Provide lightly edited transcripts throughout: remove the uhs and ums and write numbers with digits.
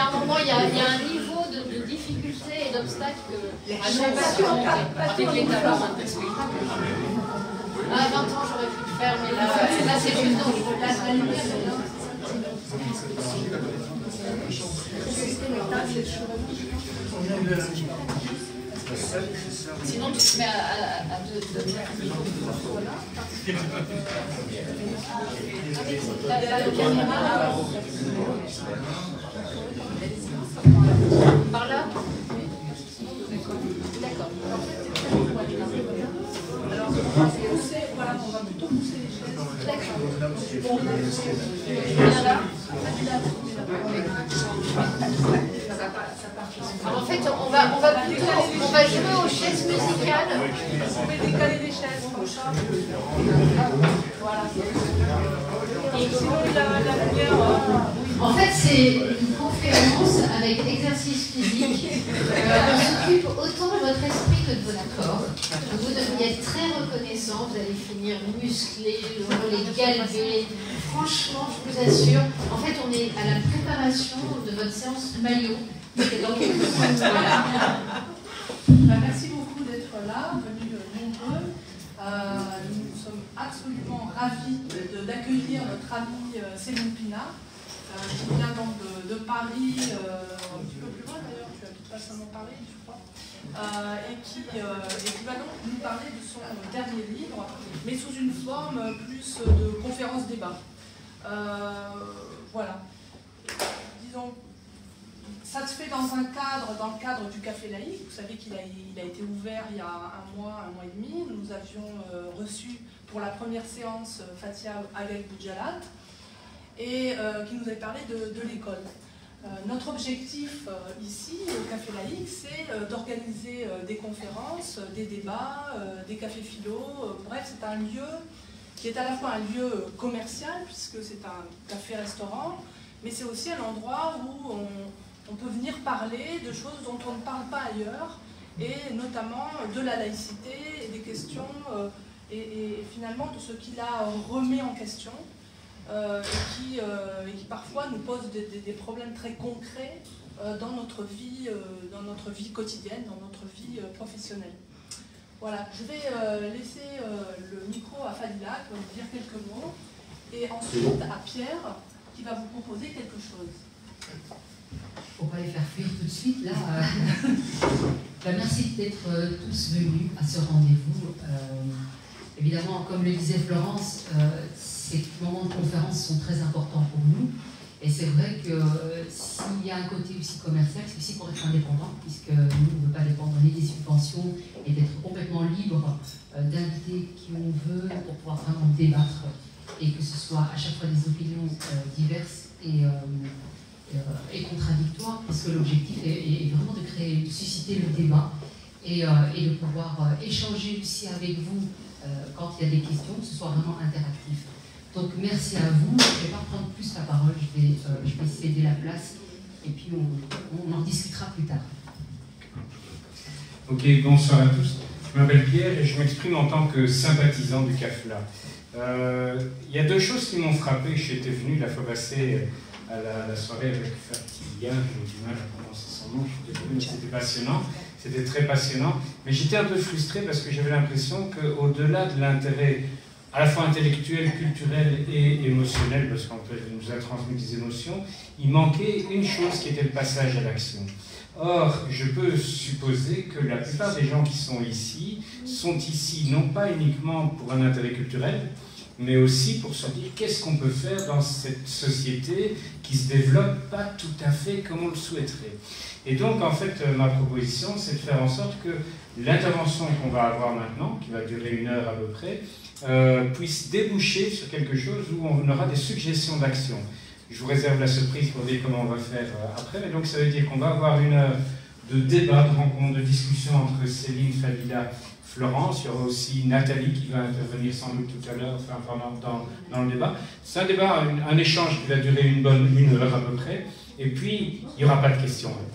un moment, il y a un niveau de difficulté et d'obstacle à nous avec les tableaux spectacles. À 20 ans, j'aurais pu le faire, mais là c'est juste donc je place la lumière. Sinon, tu te mets à deux. Par là? D'accord. Alors, voilà, on va plutôt pousser les chaises. D'accord. En fait, on va jouer aux chaises musicales. Vous pouvez décaler les chaises comme ça. Voilà. Et sinon, la lumière. En fait, c'est une conférence avec exercice physique. On s'occupe autant de votre esprit que de vos accords. Vous devriez être très reconnaissant, vous allez finir musclé, les galbés. Franchement, je vous assure, en fait, on est à la préparation de votre séance maillot. Voilà. Merci beaucoup d'être là, venus nombreux. Nous sommes absolument ravis d'accueillir notre ami Céline Pina, qui vient donc de Paris, un petit peu plus loin d'ailleurs, tu habites pas seulement Paris, je crois, et qui va donc nous parler de son dernier livre, mais sous une forme plus de conférence-débat. Voilà. Disons, ça se fait dans le cadre du Café Laïque. Vous savez qu'il a été ouvert il y a un mois et demi. Nous avions reçu pour la première séance Fatia Agag Boudjalat, et qui nous avait parlé de l'école. Notre objectif ici, au Café Laïque, c'est d'organiser des conférences, des débats, des cafés philo. Bref, c'est un lieu qui est à la fois un lieu commercial, puisque c'est un café-restaurant, mais c'est aussi un endroit où on peut venir parler de choses dont on ne parle pas ailleurs, et notamment de la laïcité et des questions, et finalement de ce qui la remet en question, et qui parfois nous pose des problèmes très concrets dans notre vie quotidienne, dans notre vie professionnelle. Voilà, je vais laisser le micro à Fadila qui va vous dire quelques mots, et ensuite à Pierre qui va vous proposer quelque chose. Pour pas les faire fuir tout de suite, là. Merci d'être tous venus à ce rendez-vous. Évidemment, comme le disait Florence, ces moments de conférence sont très importants pour nous. Et c'est vrai que s'il y a un côté aussi commercial, c'est aussi pour être indépendant, puisque nous, on ne veut pas dépendre ni des subventions et d'être complètement libre d'inviter qui on veut pour pouvoir vraiment débattre et que ce soit à chaque fois des opinions diverses et contradictoires, parce que l'objectif est vraiment de susciter le débat et de pouvoir échanger aussi avec vous quand il y a des questions, que ce soit vraiment interactif. Donc merci à vous. Je ne vais pas prendre plus la parole, je vais céder la place et puis on en discutera plus tard. Ok, bonsoir à tous. Je m'appelle Pierre et je m'exprime en tant que sympathisant du CAFLA. Il y a deux choses qui m'ont frappé. J'étais venu la fois passée à la soirée avec Fatiga, j'ai du mal à prononcer son nom, je suis désolé, mais c'était passionnant, c'était très passionnant. Mais j'étais un peu frustré parce que j'avais l'impression qu'au-delà de l'intérêt à la fois intellectuel, culturel et émotionnel, parce qu'on nous a transmis des émotions, il manquait une chose qui était le passage à l'action. Or, je peux supposer que la plupart des gens qui sont ici non pas uniquement pour un intérêt culturel, mais aussi pour se dire qu'est-ce qu'on peut faire dans cette société qui se développe pas tout à fait comme on le souhaiterait. Et donc, en fait, ma proposition, c'est de faire en sorte que l'intervention qu'on va avoir maintenant, qui va durer 1 heure à peu près, puisse déboucher sur quelque chose où on aura des suggestions d'action. Je vous réserve la surprise pour dire comment on va faire après, mais donc ça veut dire qu'on va avoir 1 heure de débat, de rencontre, de discussion entre Céline, Fadila, Florence. Il y aura aussi Nathalie qui va intervenir sans doute tout à l'heure, enfin dans le débat. C'est un débat, un échange qui va durer une bonne 1 heure à peu près, et puis il n'y aura pas de questions-réponses.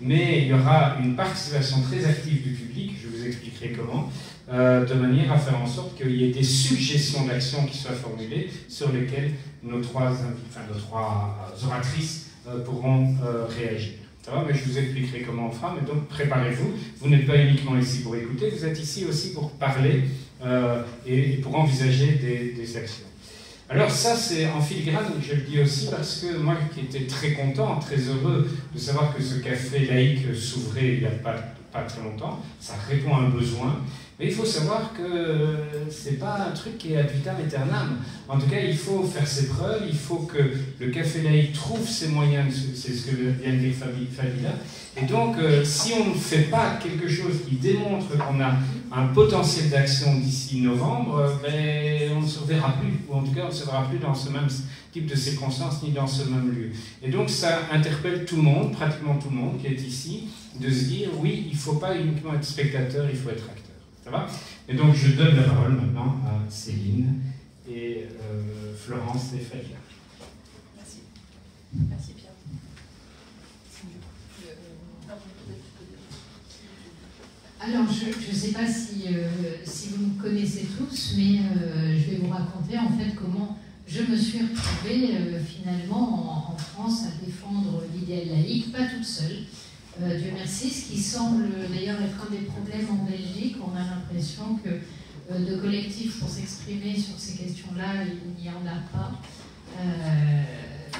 Mais il y aura une participation très active du public, je vous expliquerai comment, de manière à faire en sorte qu'il y ait des suggestions d'action qui soient formulées sur lesquelles nos trois oratrices pourront réagir. Ça va, mais je vous expliquerai comment on fera, mais donc préparez-vous. Vous n'êtes pas uniquement ici pour écouter, vous êtes ici aussi pour parler et pour envisager des actions. Alors ça, c'est en filigrane, je le dis aussi, parce que moi qui étais très content, très heureux de savoir que ce café laïque s'ouvrait il n'y a pas très longtemps, ça répond à un besoin, mais il faut savoir que c'est pas un truc qui est ad vitam aeternam. En tout cas, il faut faire ses preuves, il faut que le café laïque trouve ses moyens, c'est ce que vient de dire Fabila. Et donc, si on ne fait pas quelque chose qui démontre qu'on a un potentiel d'action d'ici novembre, ben, on ne se reverra plus, ou en tout cas on ne se verra plus dans ce même type de circonstances ni dans ce même lieu. Et donc ça interpelle tout le monde, pratiquement tout le monde qui est ici, de se dire oui, il ne faut pas uniquement être spectateur, il faut être acteur. Ça va? Et donc je donne la parole maintenant à Céline et Florence et Fabia. Merci. Merci Pierre. Alors, je ne sais pas si vous me connaissez tous, mais je vais vous raconter en fait comment je me suis retrouvée finalement en France à défendre l'idéal laïque, pas toute seule. Dieu merci, ce qui semble d'ailleurs être un des problèmes en Belgique. On a l'impression que de collectifs pour s'exprimer sur ces questions-là, il n'y en a pas.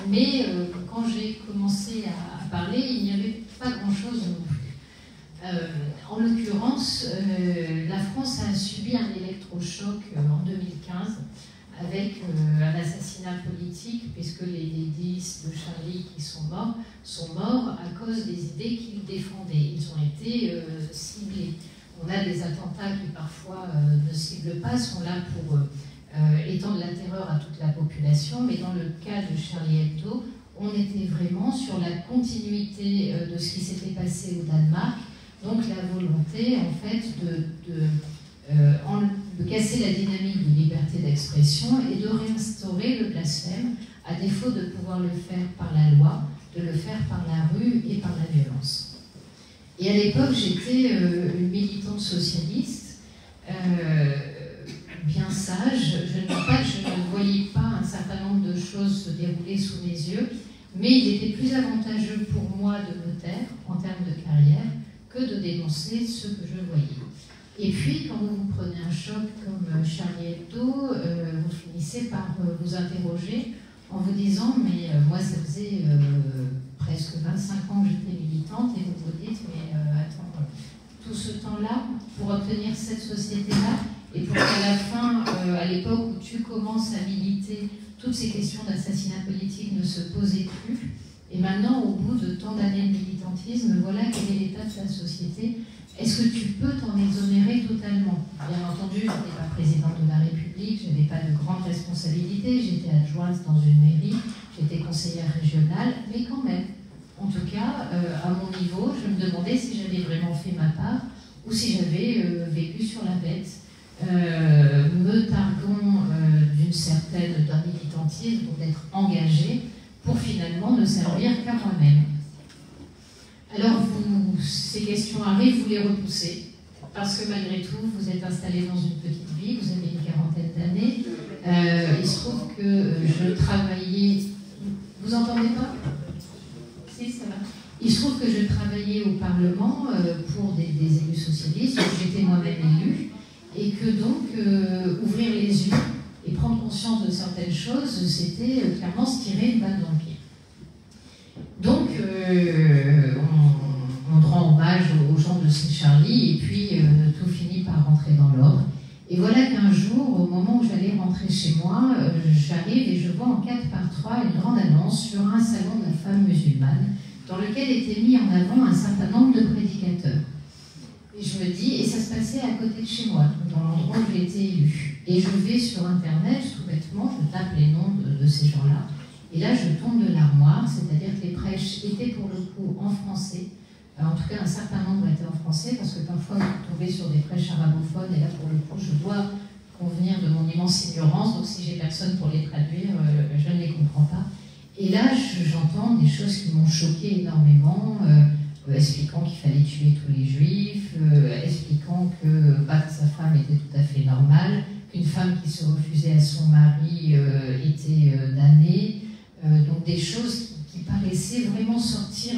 Mais quand j'ai commencé à parler, il n'y avait pas grand-chose non plus. En l'occurrence, la France a subi un électrochoc en 2015 avec un assassinat politique, puisque les 10 de Charlie qui sont morts à cause des idées qu'ils défendaient. Ils ont été ciblés. On a des attentats qui parfois ne ciblent pas, sont là pour étendre la terreur à toute la population, mais dans le cas de Charlie Hebdo, on était vraiment sur la continuité de ce qui s'était passé au Danemark. Donc la volonté, en fait, de casser la dynamique de liberté d'expression et de réinstaurer le blasphème, à défaut de pouvoir le faire par la loi, de le faire par la rue et par la violence. Et à l'époque, j'étais une militante socialiste, bien sage. Je ne dis pas que je ne voyais pas un certain nombre de choses se dérouler sous mes yeux, mais il était plus avantageux pour moi de me taire, en termes de carrière, que de dénoncer ce que je voyais. Et puis, quand vous prenez un choc comme Charlie Hebdo, vous finissez par vous interroger en vous disant, mais moi ça faisait presque 25 ans que j'étais militante, et vous vous dites, mais attends, tout ce temps-là, pour obtenir cette société-là, et pour qu'à la fin, à l'époque où tu commences à militer, toutes ces questions d'assassinat politique ne se posaient plus. Et maintenant, au bout de tant d'années de militantisme, voilà quel est l'état de la société. Est-ce que tu peux t'en exonérer totalement? Bien entendu, je n'étais pas présidente de la République, je n'avais pas de grandes responsabilités, j'étais adjointe dans une mairie, j'étais conseillère régionale, mais quand même, en tout cas, à mon niveau, je me demandais si j'avais vraiment fait ma part ou si j'avais vécu sur la bête, me targuant d'un militantisme, d'être engagée, pour finalement ne servir qu'à moi-même. Alors, ces questions arrivent, vous les repoussez, parce que malgré tout, vous êtes installé dans une petite ville, vous avez une quarantaine d'années. Il se trouve que je travaillais... Vous entendez pas? Si, ça va. Il se trouve que je travaillais au Parlement pour des élus socialistes, j'étais moi-même élue, et que donc, ouvrir les yeux et prendre conscience de certaines choses, c'était clairement se tirer une balle dans le pied. Donc, on rend hommage aux gens de Charlie, et puis tout finit par rentrer dans l'ordre. Et voilà qu'un jour, au moment où j'allais rentrer chez moi, j'arrive et je vois en 4x3 une grande annonce sur un salon de la femme musulmane, dans lequel était mis en avant un certain nombre de prédicateurs. Et je me dis, et ça se passait à côté de chez moi, dans l'endroit où j'étais élue. Et je vais sur Internet, tout bêtement, je tape les noms de ces gens-là. Et là, je tombe de l'armoire, c'est-à-dire que les prêches étaient pour le coup en français. En tout cas, un certain nombre étaient en français, parce que parfois, vous tombez sur des prêches arabophones, et là, pour le coup, je dois convenir de mon immense ignorance, donc si j'ai personne pour les traduire, je ne les comprends pas. Et là, j'entends des choses qui m'ont choquée énormément, expliquant qu'il fallait tuer tous les juifs, expliquant que battre sa femme était tout à fait normal, qu'une femme qui se refusait à son mari était damnée, donc des choses qui paraissaient laisser vraiment sortir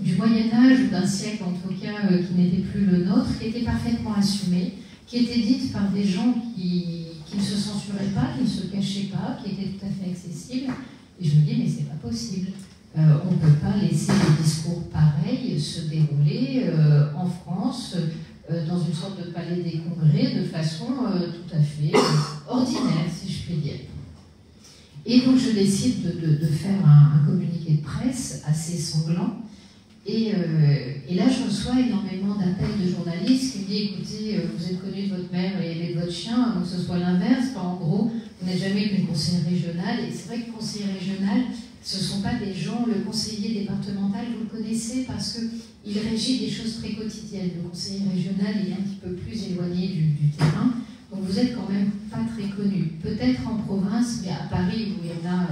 du Moyen-Âge ou d'un siècle, en tout cas, qui n'était plus le nôtre, qui était parfaitement assumée, qui était dite par des gens qui ne se censuraient pas, qui ne se cachaient pas, qui étaient tout à fait accessibles. Et je me dis, mais c'est pas possible. On ne peut pas laisser des discours pareils se dérouler en France, dans une sorte de palais des congrès, de façon tout à fait ordinaire, si je puis dire. Et donc je décide de faire un communiqué de presse assez sanglant. Et là, je reçois énormément d'appels de journalistes qui me disent, écoutez, vous êtes connu de votre mère et de votre chien, avant que ce soit l'inverse. En gros, vous n'êtes jamais qu'une conseillère régionale. Et c'est vrai que conseiller régional, ce ne sont pas des gens, le conseiller départemental, vous le connaissez parce qu'il régit des choses très quotidiennes. Le conseiller régional, il est un petit peu plus éloigné du terrain. Donc vous êtes quand même pas très connu. Peut-être en province, mais à Paris, où il y en a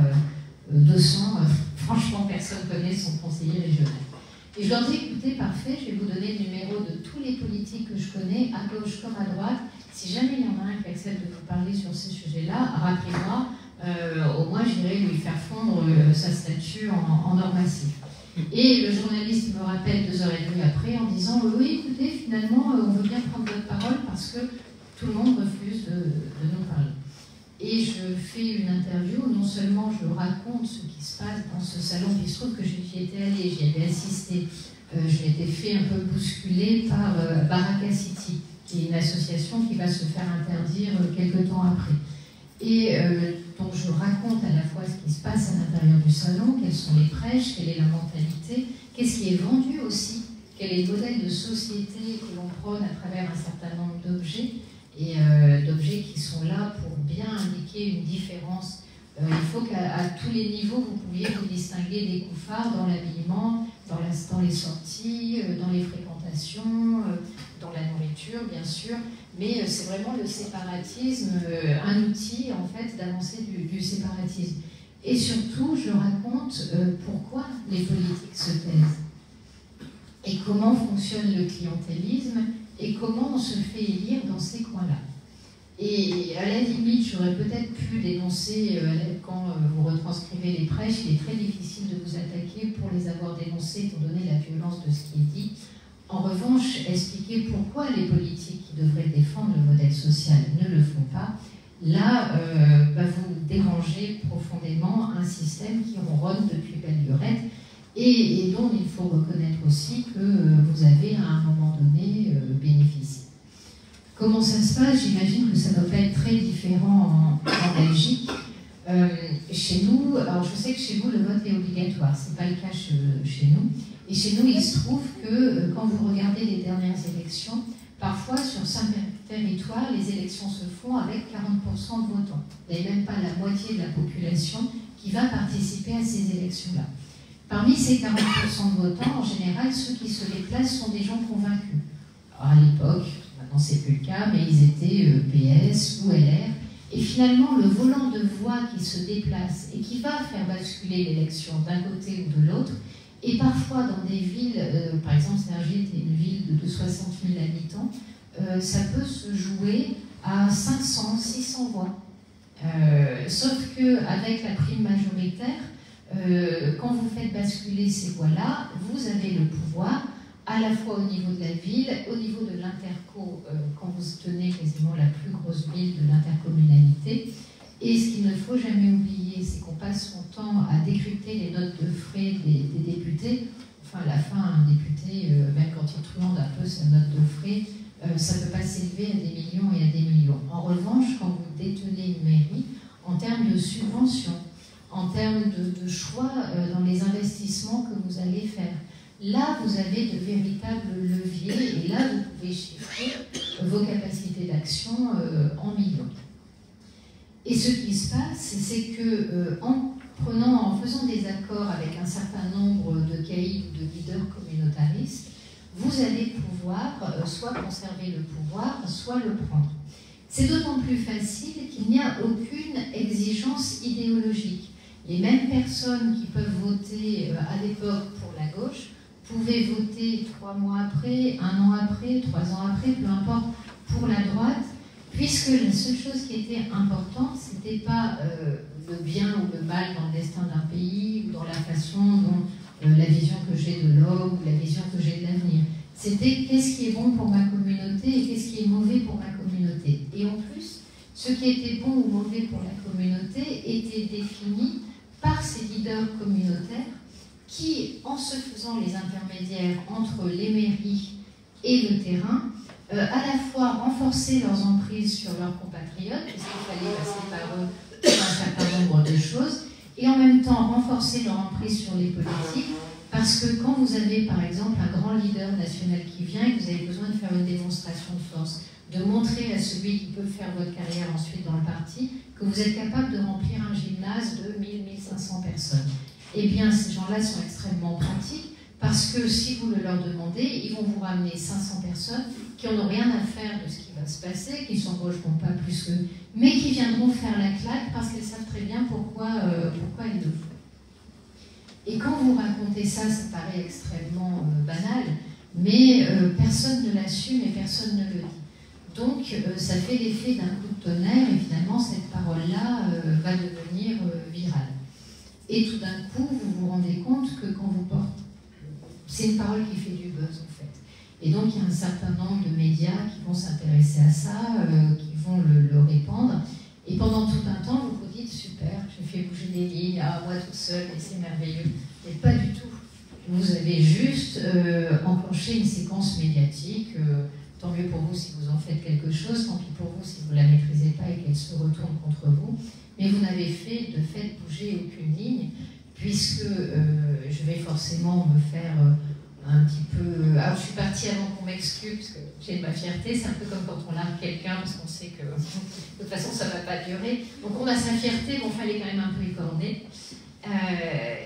200, franchement, personne ne connaît son conseiller régional. Et je leur dis, écoutez, parfait, je vais vous donner le numéro de tous les politiques que je connais, à gauche comme à droite. Si jamais il y en a un qui accepte de vous parler sur ces sujets-là, rappelez-moi, au moins j'irai lui faire fondre sa statue en or massif. Et le journaliste me rappelle 2h30 après en disant, oui, écoutez, finalement, on veut bien prendre votre parole parce que tout le monde refuse de nous parler. Et je fais une interview où non seulement je raconte ce qui se passe dans ce salon, puis il se trouve que j'y étais allée, j'y avais assisté. Je m'étais fait un peu bousculer par Baraka City, qui est une association qui va se faire interdire quelques temps après. Et donc je raconte à la fois ce qui se passe à l'intérieur du salon, quelles sont les prêches, quelle est la mentalité, qu'est-ce qui est vendu aussi, quel est le modèle de société que l'on prône à travers un certain nombre d'objets, et d'objets qui sont là pour bien indiquer une différence. Il faut qu'à tous les niveaux, vous pouviez vous distinguer des couffards dans l'habillement, dans les sorties, dans les fréquentations, dans la nourriture, bien sûr. Mais c'est vraiment le séparatisme, un outil, en fait, d'avancée du séparatisme. Et surtout, je raconte pourquoi les politiques se taisent. Et comment fonctionne le clientélisme, et comment on se fait élire dans ces coins-là. Et à la limite, j'aurais peut-être pu dénoncer, quand vous retranscrivez les prêches, il est très difficile de vous attaquer pour les avoir dénoncés, étant donné la violence de ce qui est dit. En revanche, expliquer pourquoi les politiques qui devraient défendre le modèle social ne le font pas, là, vous dérangez profondément un système qui ronronne depuis belle lurette, et dont il faut reconnaître aussi que vous avez à un moment donné bénéficié. Comment ça se passe? J'imagine que ça ne doit pas être très différent en Belgique. Chez nous, alors je sais que chez vous le vote est obligatoire, ce n'est pas le cas chez nous. Et chez nous, il se trouve que quand vous regardez les dernières élections, parfois sur certains territoires, les élections se font avec 40% de votants. Il n'y a même pas la moitié de la population qui va participer à ces élections-là. Parmi ces 40% de votants, en général, ceux qui se déplacent sont des gens convaincus. Alors à l'époque, maintenant c'est plus le cas, mais ils étaient PS ou LR. Et finalement, le volant de voix qui se déplace et qui va faire basculer l'élection d'un côté ou de l'autre, et parfois dans des villes, par exemple Sergi était une ville de 60 000 habitants, ça peut se jouer à 500, 600 voix. Sauf qu'avec la prime majoritaire, quand vous faites basculer ces voix-là, vous avez le pouvoir à la fois au niveau de la ville, au niveau de l'interco, quand vous tenez quasiment la plus grosse ville de l'intercommunalité. Et ce qu'il ne faut jamais oublier, c'est qu'on passe son temps à décrypter les notes de frais des députés. Enfin, à la fin, un député, même quand il truande un peu sa note de frais, ça ne peut pas s'élever à des millions et à des millions. En revanche, quand vous détenez une mairie, en termes de subventions, en termes de choix dans les investissements que vous allez faire, là, vous avez de véritables leviers et là, vous pouvez chiffrer vos capacités d'action en millions. Et ce qui se passe, c'est que en faisant des accords avec un certain nombre de caïds ou de leaders communautaristes, vous allez pouvoir soit conserver le pouvoir, soit le prendre. C'est d'autant plus facile qu'il n'y a aucune exigence idéologique. Les mêmes personnes qui peuvent voter à l'époque pour la gauche pouvaient voter 3 mois après, 1 an après, 3 ans après, peu importe, pour la droite, puisque la seule chose qui était importante, ce n'était pas le bien ou le mal dans le destin d'un pays ou dans la l'époque, la vision que j'ai de l'avenir. C'était qu'est-ce qui est bon pour ma communauté et qu'est-ce qui est mauvais pour ma communauté. Et en plus, ce qui était bon ou mauvais pour la communauté était défini par ces leaders communautaires qui, en se faisant les intermédiaires entre les mairies et le terrain, à la fois renforcer leurs emprises sur leurs compatriotes, puisqu'il fallait passer par eux pour un certain nombre de choses, et en même temps renforcer leur emprise sur les politiques, parce que quand vous avez par exemple un grand leader national qui vient et que vous avez besoin de faire une démonstration de force, de montrer à celui qui peut faire votre carrière ensuite dans le parti que vous êtes capable de remplir un gymnase de 1000-1500 personnes, eh bien ces gens-là sont extrêmement pratiques, parce que si vous le leur demandez, ils vont vous ramener 500 personnes qui n'ont rien à faire de ce qui va se passer, qui ne s'engageront pas plus qu'eux, mais qui viendront faire la claque parce qu'elles savent très bien pourquoi elles le font. Et quand vous racontez ça, ça paraît extrêmement banal, mais personne ne l'assume et personne ne le dit. Donc ça fait l'effet d'un coup de tonnerre et finalement cette parole-là va devenir virale. Et tout d'un coup, vous vous rendez compte que quand vous portez... C'est une parole qui fait du buzz en fait. Et donc il y a un certain nombre de médias qui vont s'intéresser à ça, qui vont le répandre. Et pendant tout un temps, vous vous dites super, j'ai fait bouger des lignes, moi toute seule, et c'est merveilleux. Mais pas du tout. Vous avez juste enclenché une séquence médiatique. Tant mieux pour vous si vous en faites quelque chose, tant pis pour vous si vous ne la maîtrisez pas et qu'elle se retourne contre vous. Mais vous n'avez fait de fait bouger aucune ligne, puisque je vais forcément me faire un petit peu... Alors je suis partie avant qu'on m'excuse, parce que j'ai de ma fierté, c'est un peu comme quand on largue quelqu'un, parce qu'on sait que de toute façon ça ne va pas durer. Donc on a sa fierté, mais il fallait quand même un peu y corner.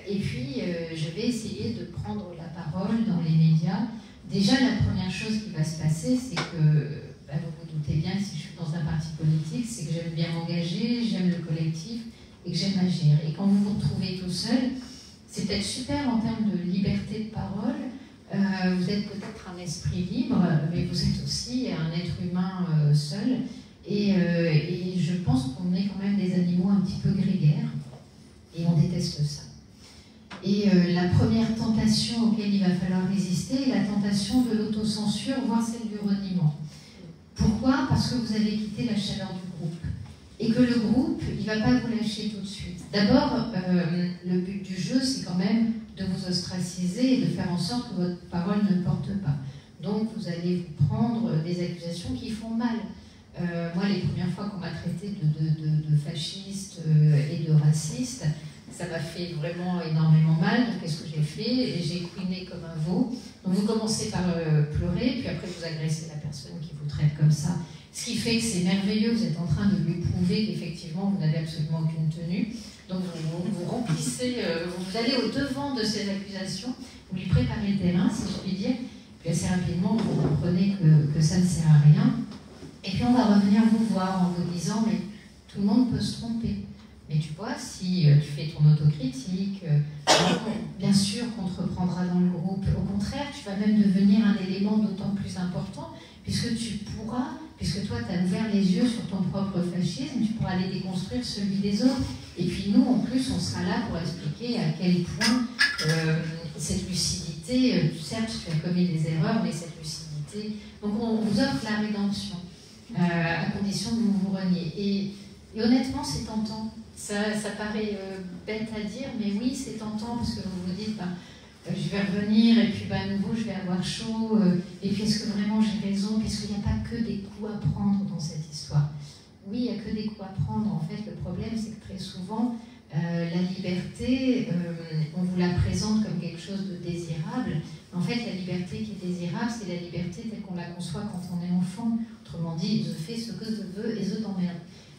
Et puis je vais essayer de prendre la parole dans les médias. Déjà la première chose qui va se passer, c'est que, vous vous doutez bien, si je suis dans un parti politique, c'est que j'aime bien m'engager, j'aime le collectif, et que j'aime agir. Et quand vous vous retrouvez tout seul, c'est peut-être super en termes de liberté de parole. Vous êtes peut-être un esprit libre, mais vous êtes aussi un être humain seul. Et je pense qu'on est quand même des animaux un petit peu grégaires. Et on déteste ça. Et la première tentation auquel il va falloir résister est la tentation de l'autocensure, voire celle du reniement. Pourquoi? Parce que vous avez quitté la chaleur du groupe. Et que le groupe, il ne va pas vous lâcher tout de suite. D'abord, le but du jeu, c'est quand même de vous ostraciser et de faire en sorte que votre parole ne porte pas. Donc, vous allez vous prendre des accusations qui font mal. Moi, les premières fois qu'on m'a traité de fasciste et de raciste, ça m'a fait vraiment énormément mal. Donc, qu'est-ce que j'ai fait? J'ai couiné comme un veau. Donc, vous commencez par pleurer, puis après, vous agressez la personne qui vous traite comme ça. Ce qui fait que c'est merveilleux, vous êtes en train de lui prouver qu'effectivement, vous n'avez absolument aucune tenue. Donc, vous remplissez, vous allez au devant de ces accusations, vous lui préparez le terrain, si je puis dire, puis assez rapidement, vous comprenez que ça ne sert à rien. Et puis, on va revenir vous voir en vous disant, mais tout le monde peut se tromper. Mais tu vois, si tu fais ton autocritique, bien sûr qu'on te reprendra dans le groupe. Au contraire, tu vas même devenir un élément d'autant plus important, puisque tu pourras, puisque toi, tu as ouvert les yeux sur ton propre fascisme, tu pourras aller déconstruire celui des autres. Et puis nous, en plus, on sera là pour expliquer à quel point cette lucidité, certes, tu as commis des erreurs, mais cette lucidité... Donc on vous offre la rédemption, à condition que vous vous reniez. Et honnêtement, c'est tentant. Ça paraît bête à dire, mais oui, c'est tentant, parce que vous vous dites, je vais revenir, et puis à nouveau, je vais avoir chaud, et puis est-ce que vraiment j'ai raison, puisqu'il n'y a pas que des coups à prendre dans cette histoire. Oui, il n'y a que des coups à prendre. En fait, le problème, c'est que très souvent, la liberté, on vous la présente comme quelque chose de désirable. En fait, la liberté qui est désirable, c'est la liberté telle qu'on la conçoit quand on est enfant. Autrement dit, je fais ce que je veux et je t'emmerde.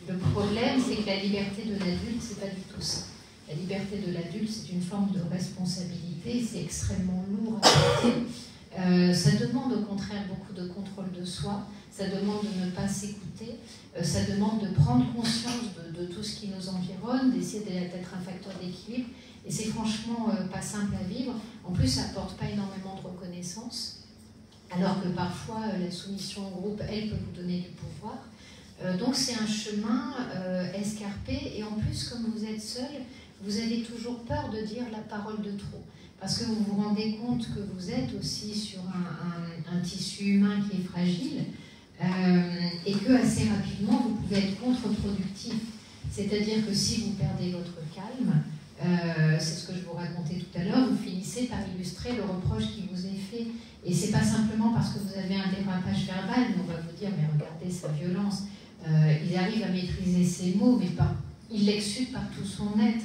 Le problème, c'est que la liberté de l'adulte, c'est pas du tout ça. La liberté de l'adulte, c'est une forme de responsabilité, c'est extrêmement lourd à porter. Ça demande au contraire beaucoup de contrôle de soi, ça demande de ne pas s'écouter, ça demande de prendre conscience de tout ce qui nous environne, d'essayer d'être un facteur d'équilibre, et c'est franchement pas simple à vivre. En plus, ça n'apporte pas énormément de reconnaissance, alors que parfois la soumission au groupe, elle peut vous donner du pouvoir. Donc c'est un chemin escarpé, et en plus, comme vous êtes seul, vous avez toujours peur de dire la parole de trop. Parce que vous vous rendez compte que vous êtes aussi sur un tissu humain qui est fragile et que assez rapidement, vous pouvez être contre-productif. C'est-à-dire que si vous perdez votre calme, c'est ce que je vous racontais tout à l'heure, vous finissez par illustrer le reproche qui vous est fait. Et c'est pas simplement parce que vous avez un dérapage verbal, mais on va vous dire, mais regardez sa violence. Il arrive à maîtriser ses mots, mais il l'exude par tout son être.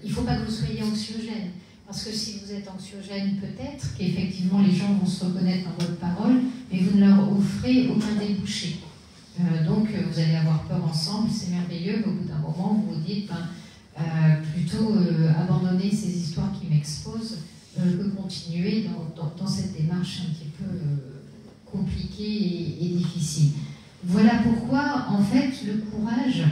Il ne faut pas que vous soyez anxiogène. Parce que si vous êtes anxiogène, peut-être qu'effectivement les gens vont se reconnaître dans votre parole, mais vous ne leur offrez aucun débouché. Donc vous allez avoir peur ensemble, c'est merveilleux, mais au bout d'un moment, vous vous dites, plutôt abandonner ces histoires qui m'exposent que continuer dans cette démarche un petit peu compliquée et difficile. Voilà pourquoi, en fait, le courage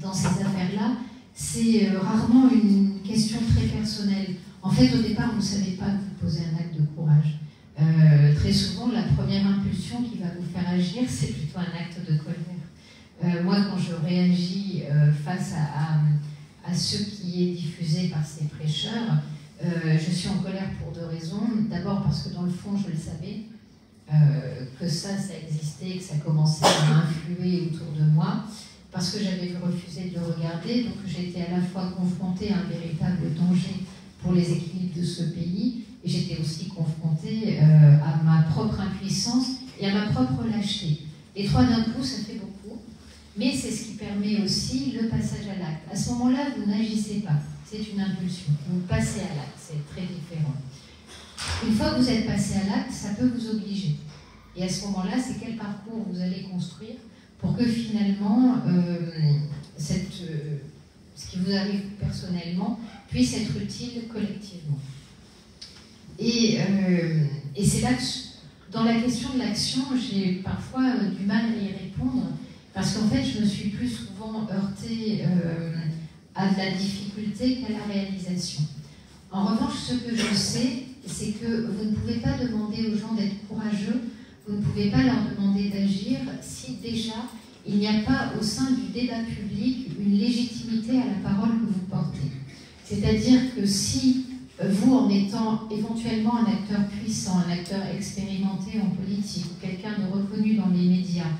dans ces affaires-là, c'est rarement une question très personnelle. En fait, au départ, vous ne savez pas que vous posez un acte de courage. Très souvent, la première impulsion qui va vous faire agir, c'est plutôt un acte de colère. Moi, quand je réagis face à ce qui est diffusé par ces prêcheurs, je suis en colère pour deux raisons. D'abord parce que dans le fond, je le savais, que ça existait, que ça commençait à influer autour de moi, parce que j'avais refusé de le regarder, donc j'étais à la fois confrontée à un véritable danger pour les équilibres de ce pays, et j'étais aussi confrontée à ma propre impuissance et à ma propre lâcheté. Les trois d'un coup, ça fait beaucoup, mais c'est ce qui permet aussi le passage à l'acte. À ce moment-là, vous n'agissez pas, c'est une impulsion, vous passez à l'acte, c'est très différent. Une fois que vous êtes passé à l'acte, ça peut vous obliger. Et à ce moment-là, c'est quel parcours vous allez construire pour que finalement, ce qui vous arrive personnellement puisse être utile collectivement. Et c'est là que, dans la question de l'action, j'ai parfois du mal à y répondre, parce qu'en fait, je me suis plus souvent heurtée à de la difficulté qu'à la réalisation. En revanche, ce que je sais, c'est que vous ne pouvez pas demander aux gens d'être courageux, vous ne pouvez pas leur demander d'agir si déjà il n'y a pas au sein du débat public une légitimité à la parole que vous portez. C'est-à-dire que si vous, en étant éventuellement un acteur puissant, un acteur expérimenté en politique, ou quelqu'un de reconnu dans les médias,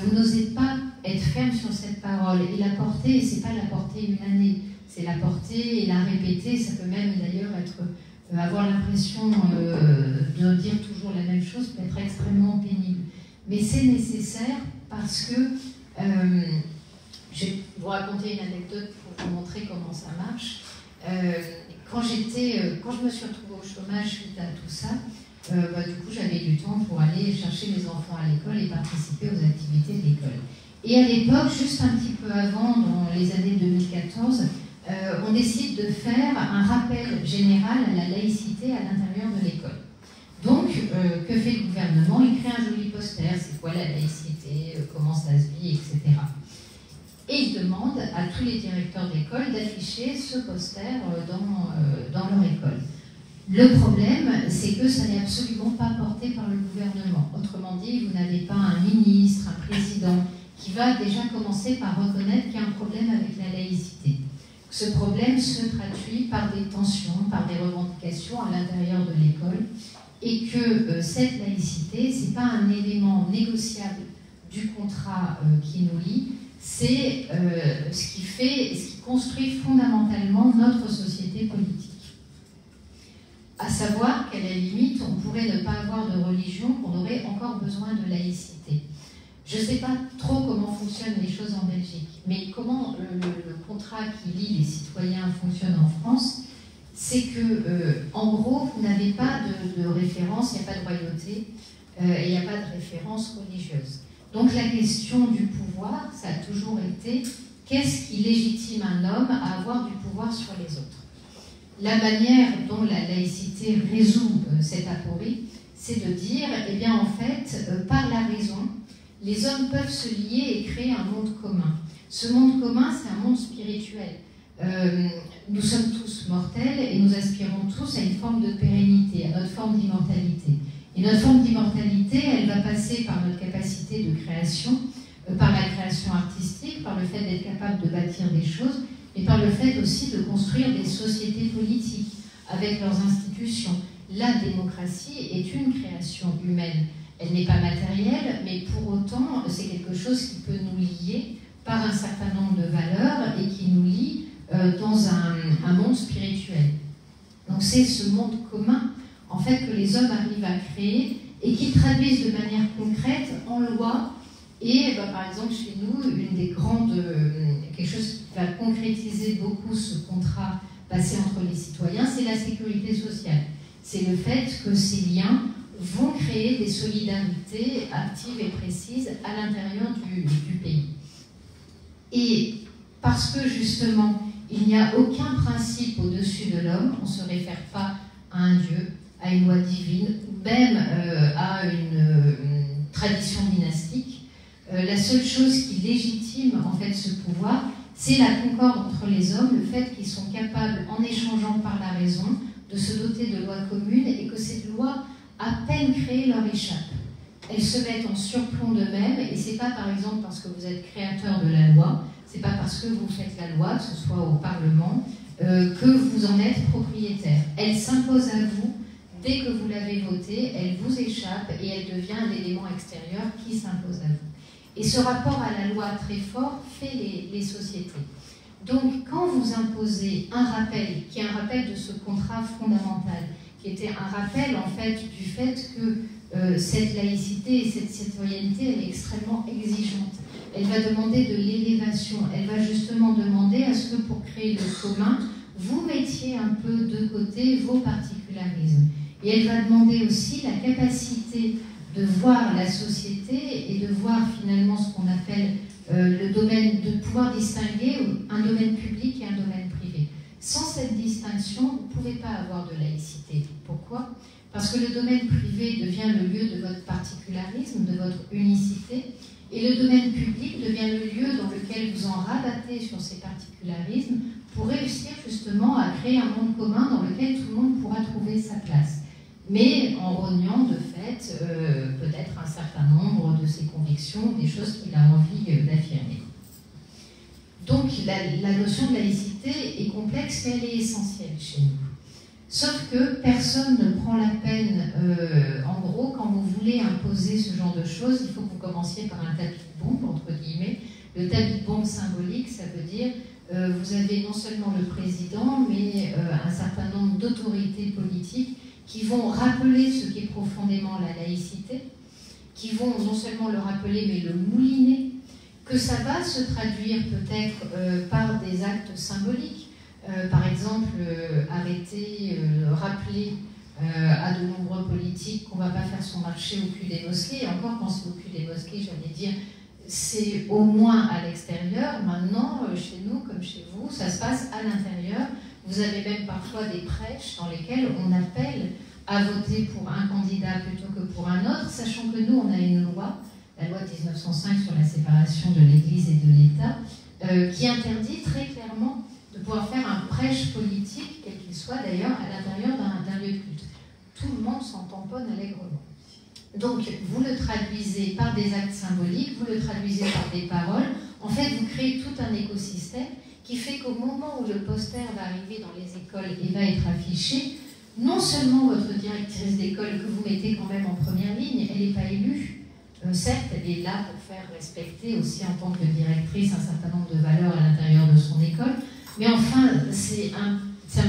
vous n'osez pas être ferme sur cette parole et la porter, et c'est pas la porter une année, c'est la porter et la répéter, ça peut même d'ailleurs être avoir l'impression de dire toujours la même chose peut être extrêmement pénible. Mais c'est nécessaire parce que, je vais vous raconter une anecdote pour vous montrer comment ça marche. Quand je me suis retrouvée au chômage suite à tout ça, du coup j'avais du temps pour aller chercher mes enfants à l'école et participer aux activités de l'école. Et à l'époque, juste un petit peu avant, dans les années 2014, on décide de faire un rappel général à la laïcité à l'intérieur de l'école. Donc, que fait le gouvernement? Il crée un joli poster, c'est quoi la laïcité, comment ça se vit, etc. Et il demande à tous les directeurs d'école d'afficher ce poster dans leur école. Le problème, c'est que ça n'est absolument pas porté par le gouvernement. Autrement dit, vous n'avez pas un ministre, un président, qui va déjà commencer par reconnaître qu'il y a un problème avec la laïcité. Ce problème se traduit par des tensions, par des revendications à l'intérieur de l'école, et que cette laïcité, ce n'est pas un élément négociable du contrat qui nous lie, c'est ce qui construit fondamentalement notre société politique. À savoir qu'à la limite, on pourrait ne pas avoir de religion, qu'on aurait encore besoin de laïcité. Je ne sais pas trop comment fonctionnent les choses en Belgique, mais comment le contrat qui lie les citoyens fonctionne en France, c'est que, en gros, vous n'avez pas de référence, il n'y a pas de royauté, et il n'y a pas de référence religieuse. Donc la question du pouvoir, ça a toujours été, qu'est-ce qui légitime un homme à avoir du pouvoir sur les autres? La manière dont la laïcité résout cette aporie, c'est de dire, eh bien en fait, par la raison, les hommes peuvent se lier et créer un monde commun. Ce monde commun, c'est un monde spirituel. Nous sommes tous mortels et nous aspirons tous à une forme de pérennité, à notre forme d'immortalité. Et notre forme d'immortalité, elle va passer par notre capacité de création, par la création artistique, par le fait d'être capable de bâtir des choses, mais par le fait aussi de construire des sociétés politiques avec leurs institutions. La démocratie est une création humaine. Elle n'est pas matérielle, mais pour autant, c'est quelque chose qui peut nous lier par un certain nombre de valeurs et qui nous lie dans un monde spirituel. Donc c'est ce monde commun, en fait, que les hommes arrivent à créer et qu'ils traduisent de manière concrète en loi. Et par exemple, chez nous, une des grandes, quelque chose qui va concrétiser beaucoup ce contrat passé entre les citoyens, c'est la sécurité sociale. C'est le fait que ces liens vont créer des solidarités actives et précises à l'intérieur du pays. Et parce que justement, il n'y a aucun principe au-dessus de l'homme, on ne se réfère pas à un Dieu, à une loi divine, ou même à une tradition dynastique. La seule chose qui légitime en fait ce pouvoir, c'est la concorde entre les hommes, le fait qu'ils sont capables, en échangeant par la raison, de se doter de lois communes et que ces lois, à peine créées, leur échappent. Elles se mettent en surplomb d'eux-mêmes et c'est pas par exemple parce que vous êtes créateur de la loi, c'est pas parce que vous faites la loi, que ce soit au Parlement, que vous en êtes propriétaire. Elle s'impose à vous dès que vous l'avez votée, elle vous échappe et elle devient un élément extérieur qui s'impose à vous. Et ce rapport à la loi très fort fait les sociétés. Donc, quand vous imposez un rappel, qui est un rappel de ce contrat fondamental, qui était un rappel, en fait, du fait que cette laïcité et cette citoyenneté, elle est extrêmement exigeante. Elle va demander de l'élévation. Elle va justement demander à ce que, pour créer le commun, vous mettiez un peu de côté vos particularismes. Et elle va demander aussi la capacité de voir la société et de voir finalement ce qu'on appelle le domaine, de pouvoir distinguer un domaine public et un domaine privé. Sans cette distinction, vous ne pouvez pas avoir de laïcité. Pourquoi ? Parce que le domaine privé devient le lieu de votre particularisme, de votre unicité, et le domaine public devient le lieu dans lequel vous en rabattez sur ces particularismes pour réussir justement à créer un monde commun dans lequel tout le monde pourra trouver sa place. Mais en rognant de fait peut-être un certain nombre de ses convictions, des choses qu'il a envie d'affirmer. Donc la notion de laïcité est complexe, mais elle est essentielle chez nous. Sauf que personne ne prend la peine, en gros, quand vous voulez imposer ce genre de choses, il faut que vous commenciez par un tapis de bombe, entre guillemets. Le tapis de bombe symbolique, ça veut dire vous avez non seulement le président, mais un certain nombre d'autorités politiques qui vont rappeler ce qu'est profondément la laïcité, qui vont non seulement le rappeler, mais le mouliner, que ça va se traduire peut-être par des actes symboliques. Par exemple, arrêter, rappeler à de nombreux politiques qu'on ne va pas faire son marché au cul des mosquées. Et encore, quand c'est au cul des mosquées, j'allais dire, c'est au moins à l'extérieur. Maintenant, chez nous, comme chez vous, ça se passe à l'intérieur. Vous avez même parfois des prêches dans lesquelles on appelle à voter pour un candidat plutôt que pour un autre, sachant que nous, on a une loi, la loi de 1905 sur la séparation de l'Église et de l'État, qui interdit très clairement de pouvoir faire un prêche politique, quel qu'il soit d'ailleurs, à l'intérieur d'un lieu de culte. Tout le monde s'en tamponne allègrement. Donc, vous le traduisez par des actes symboliques, vous le traduisez par des paroles. En fait, vous créez tout un écosystème qui fait qu'au moment où le poster va arriver dans les écoles et va être affiché, non seulement votre directrice d'école, que vous mettez quand même en première ligne, elle n'est pas élue. Certes, elle est là pour faire respecter aussi en tant que directrice un certain nombre de valeurs à l'intérieur de son école. Mais enfin, c'est un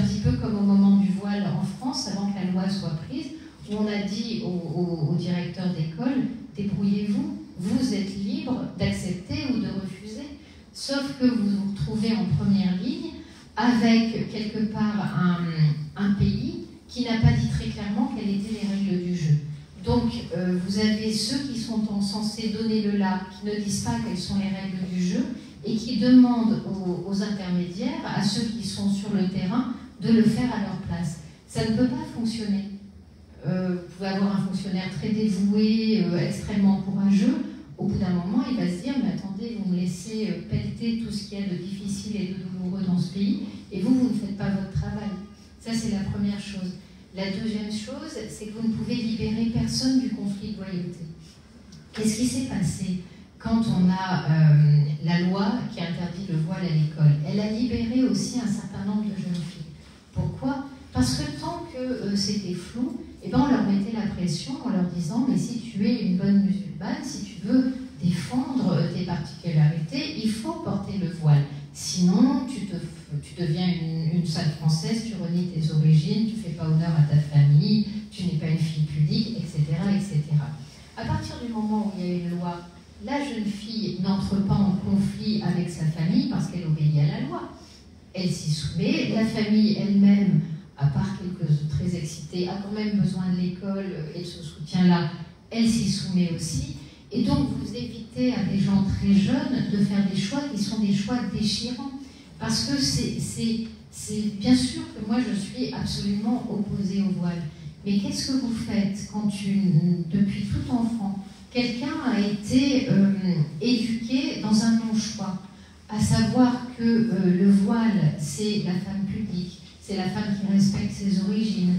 petit peu comme au moment du voile en France, avant que la loi soit prise, où on a dit aux directeurs d'école, débrouillez-vous, vous êtes libre d'accepter ou de refuser. Sauf que vous vous retrouvez en première ligne avec quelque part un pays qui n'a pas dit très clairement quelles étaient les règles du jeu. Donc vous avez ceux qui sont censés donner le là, qui ne disent pas quelles sont les règles du jeu, et qui demandent aux intermédiaires, à ceux qui sont sur le terrain, de le faire à leur place. Ça ne peut pas fonctionner. Vous pouvez avoir un fonctionnaire très dévoué, extrêmement courageux. Au bout d'un moment, il va se dire, mais attendez, vous me laissez pelleter tout ce qu'il y a de difficile et de douloureux dans ce pays, et vous ne faites pas votre travail. Ça, c'est la première chose. La deuxième chose, c'est que vous ne pouvez libérer personne du conflit de loyauté. Qu'est-ce qui s'est passé quand on a la loi qui interdit le voile à l'école, elle a libéré aussi un certain nombre de jeunes filles. Pourquoi? Parce que tant que c'était flou, eh ben on leur mettait la pression en leur disant « mais si tu es une bonne musulmane, si tu veux défendre tes particularités, il faut porter le voile. Sinon, tu deviens une sale française, tu renies tes origines, tu ne fais pas honneur à ta famille, tu n'es pas une fille pudique, etc. etc. » À partir du moment où il y a une loi, la jeune fille n'entre pas en conflit avec sa famille parce qu'elle obéit à la loi. Elle s'y soumet, la famille elle-même, à part quelques très excités, a quand même besoin de l'école et de ce soutien-là, elle s'y soumet aussi. Et donc vous évitez à des gens très jeunes de faire des choix qui sont des choix déchirants. Parce que c'est bien sûr que moi je suis absolument opposée au voile. Mais qu'est-ce que vous faites quand depuis tout enfant, quelqu'un a été éduqué dans un non-choix, à savoir que le voile, c'est la femme pudique, c'est la femme qui respecte ses origines,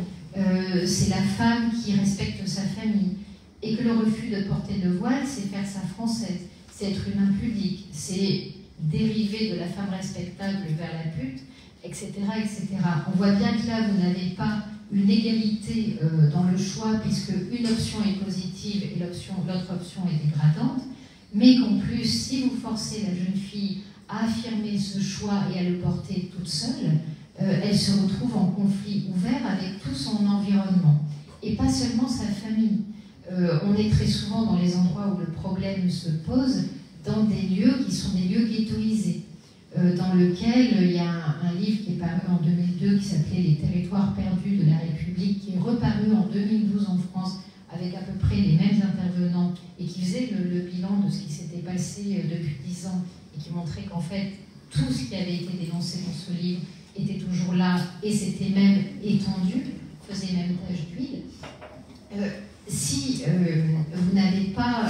c'est la femme qui respecte sa famille, et que le refus de porter le voile, c'est faire sa française, c'est être une impudique, c'est dériver de la femme respectable vers la pute, etc., etc. On voit bien que là, vous n'avez pas une égalité dans le choix, puisque une option est positive et l'autre option est dégradante, mais qu'en plus, si vous forcez la jeune fille à affirmer ce choix et à le porter toute seule, elle se retrouve en conflit ouvert avec tout son environnement, et pas seulement sa famille. On est très souvent dans les endroits où le problème se pose, dans des lieux qui sont des lieux ghettoisés, dans lequel il y a un livre qui est paru en 2002 qui s'appelait « Les territoires perdus de la République », qui est reparu en 2012 en France avec à peu près les mêmes intervenants et qui faisait le bilan de ce qui s'était passé depuis 10 ans et qui montrait qu'en fait tout ce qui avait été dénoncé dans ce livre était toujours là et s'était même étendu, faisait même tache d'huile. Si vous n'avez pas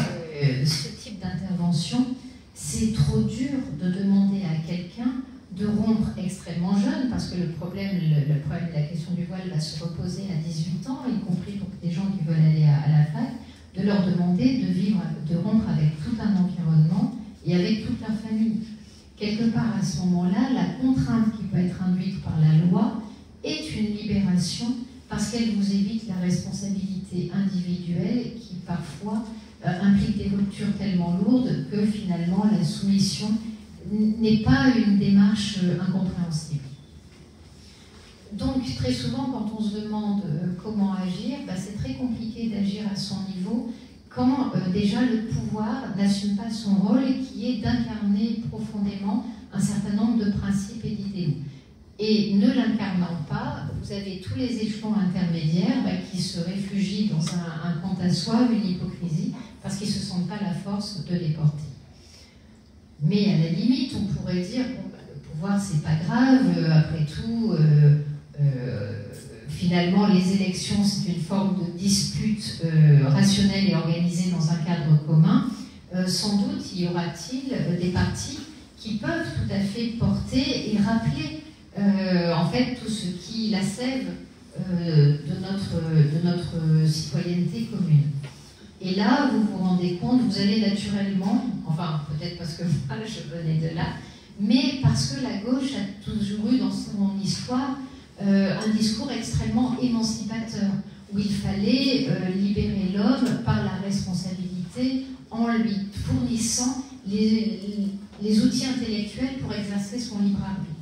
ce type d'intervention, c'est trop dur de demander à quelqu'un de rompre extrêmement jeune, parce que le problème de la question du voile va se reposer à 18 ans, y compris pour des gens qui veulent aller à la fac, de leur demander de rompre avec tout un environnement et avec toute leur famille. Quelque part à ce moment-là, la contrainte qui peut être induite par la loi est une libération parce qu'elle vous évite la responsabilité individuelle qui parfois implique des ruptures tellement lourdes que finalement la soumission n'est pas une démarche incompréhensible. Donc très souvent quand on se demande comment agir, c'est très compliqué d'agir à son niveau quand déjà le pouvoir n'assume pas son rôle qui est d'incarner profondément un certain nombre de principes et d'idéaux. Et ne l'incarnant pas, vous avez tous les échelons intermédiaires qui se réfugient dans un quant à soi, une hypocrisie, parce qu'ils ne se sentent pas la force de les porter. Mais à la limite, on pourrait dire, bon, le pouvoir, c'est pas grave, après tout, finalement, les élections, c'est une forme de dispute rationnelle et organisée dans un cadre commun. Sans doute, y aura-t-il des partis qui peuvent tout à fait porter et rappeler en fait tout ce qui lacève de notre citoyenneté commune. Et là, vous vous rendez compte, vous allez naturellement, enfin peut-être parce que moi je venais de là, mais parce que la gauche a toujours eu dans son histoire un discours extrêmement émancipateur, où il fallait libérer l'homme par la responsabilité en lui fournissant les outils intellectuels pour exercer son libre arbitre.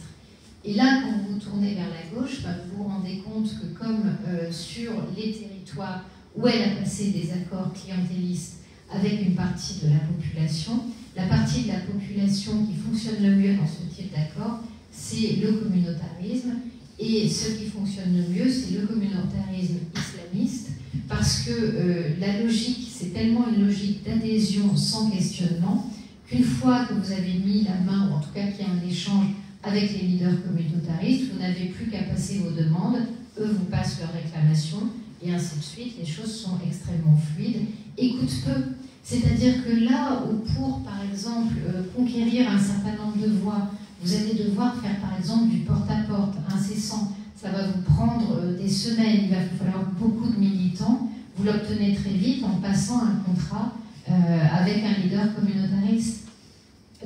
Et là, quand vous vous tournez vers la gauche, vous vous rendez compte que comme sur les territoires où elle a passé des accords clientélistes avec une partie de la population, la partie de la population qui fonctionne le mieux dans ce type d'accord, c'est le communautarisme, et ce qui fonctionne le mieux, c'est le communautarisme islamiste, parce que la logique, c'est tellement une logique d'adhésion sans questionnement, qu'une fois que vous avez mis la main, ou en tout cas qu'il y a un échange avec les leaders communautaristes, vous n'avez plus qu'à passer vos demandes, eux vous passent leurs réclamations, et ainsi de suite, les choses sont extrêmement fluides et coûtent peu. C'est-à-dire que là où pour, par exemple, conquérir un certain nombre de voix, vous allez devoir faire, par exemple, du porte-à-porte incessant, ça va vous prendre des semaines, il va falloir beaucoup de militants, vous l'obtenez très vite en passant un contrat avec un leader communautariste.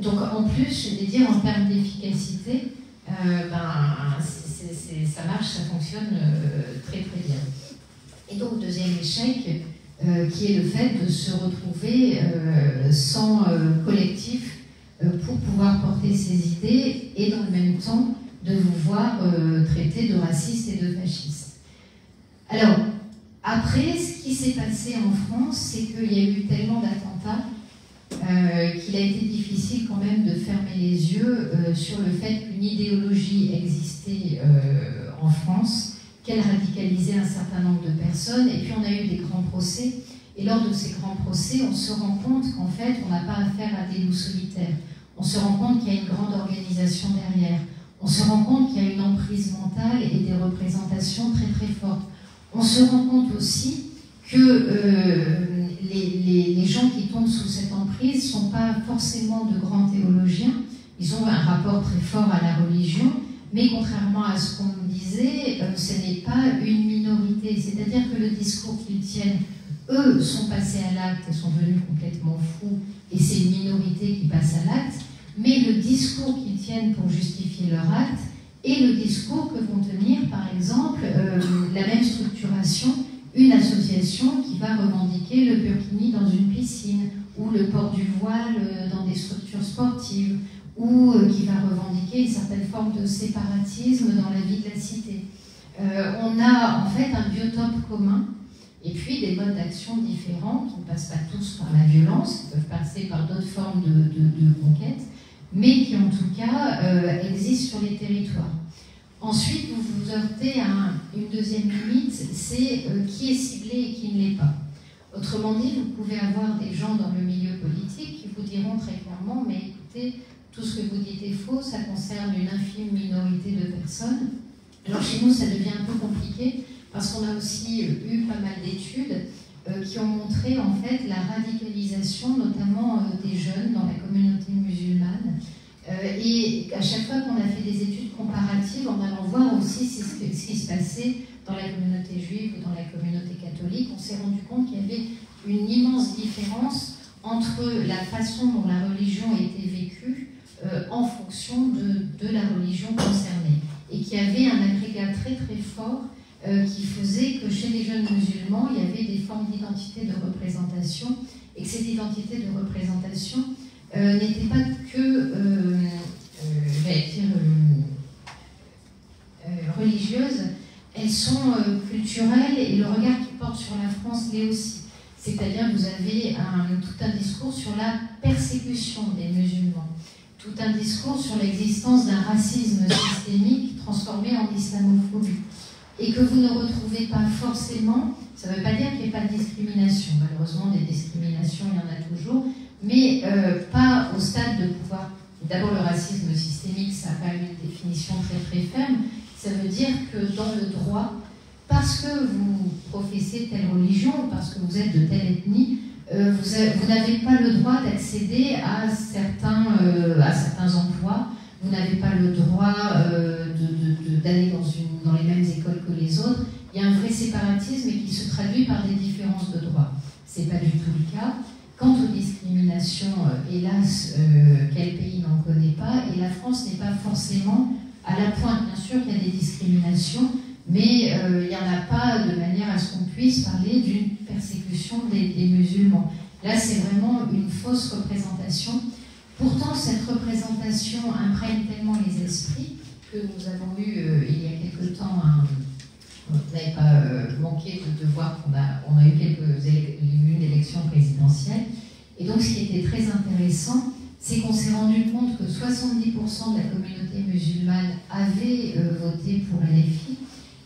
Donc en plus, je vais dire, en termes d'efficacité, ça marche, ça fonctionne très très bien. Et donc deuxième échec, qui est le fait de se retrouver sans collectif pour pouvoir porter ses idées et dans le même temps de vous voir traité de raciste et de fasciste. Alors, après, ce qui s'est passé en France, c'est qu'il y a eu tellement d'attentats qu'il a été difficile quand même de fermer les yeux sur le fait qu'une idéologie existait en France, qu'elle radicalisait un certain nombre de personnes, et puis on a eu des grands procès, et lors de ces grands procès, on se rend compte qu'en fait, on n'a pas affaire à des loups solitaires. On se rend compte qu'il y a une grande organisation derrière. On se rend compte qu'il y a une emprise mentale et des représentations très très fortes. On se rend compte aussi que les gens qui tombent sous cette emprise ne sont pas forcément de grands théologiens. Ils ont un rapport très fort à la religion, mais contrairement à ce qu'on nous disait, ce n'est pas une minorité. C'est-à-dire que le discours qu'ils tiennent, eux, sont passés à l'acte et sont devenus complètement fous, et c'est une minorité qui passe à l'acte, mais le discours qu'ils tiennent pour justifier leur acte est le discours que vont tenir, par exemple, la même structuration, une association qui va revendiquer le burkini dans une piscine, ou le port du voile dans des structures sportives, ou qui va revendiquer une certaine forme de séparatisme dans la vie de la cité. On a en fait un biotope commun, et puis des modes d'action différents qui ne passent pas tous par la violence, qui peuvent passer par d'autres formes de conquête, mais qui en tout cas existent sur les territoires. Ensuite, vous vous heurtez à une deuxième limite, c'est qui est ciblé et qui ne l'est pas. Autrement dit, vous pouvez avoir des gens dans le milieu politique qui vous diront très clairement, mais écoutez, tout ce que vous dites est faux, ça concerne une infime minorité de personnes. Alors chez nous, ça devient un peu compliqué, parce qu'on a aussi eu pas mal d'études qui ont montré en fait la radicalisation, notamment des jeunes dans la communauté musulmane. Et à chaque fois qu'on a fait des études comparatives, en allant voir aussi ce qui se passait dans la communauté juive ou dans la communauté catholique, on s'est rendu compte qu'il y avait une immense différence entre la façon dont la religion était vécue en fonction de la religion concernée. Et qu'il y avait un agrégat très très fort qui faisait que chez les jeunes musulmans, il y avait des formes d'identité de représentation, et que cette identité de représentation n'était pas que religieuse, elles sont culturelles, et le regard qu'ils portent sur la France l'est aussi. C'est-à-dire que vous avez tout un discours sur la persécution des musulmans, tout un discours sur l'existence d'un racisme systémique transformé en islamophobie, et que vous ne retrouvez pas forcément, ça ne veut pas dire qu'il n'y ait pas de discrimination, malheureusement des discriminations il y en a toujours, mais pas au stade de pouvoir. D'abord, le racisme systémique, ça a quand même une définition très très ferme. Ça veut dire que dans le droit, parce que vous professez telle religion, parce que vous êtes de telle ethnie, vous n'avez pas le droit d'accéder à certains emplois, vous n'avez pas le droit d'aller dans les mêmes écoles que les autres. Il y a un vrai séparatisme qui se traduit par des différences de droit. Ce n'est pas du tout le cas. Quant aux discriminations, hélas, quel pays n'en connaît pas, et la France n'est pas forcément à la pointe. Bien sûr qu'il y a des discriminations, mais il n'y en a pas de manière à ce qu'on puisse parler d'une persécution des musulmans. Là, c'est vraiment une fausse représentation. Pourtant, cette représentation imprègne tellement les esprits que nous avons eu, il y a quelque temps, vous n'avez pas manqué de voir qu'on a eu une élection présidentielle. Et donc, ce qui était très intéressant, c'est qu'on s'est rendu compte que 70% de la communauté musulmane avait voté pour LFI,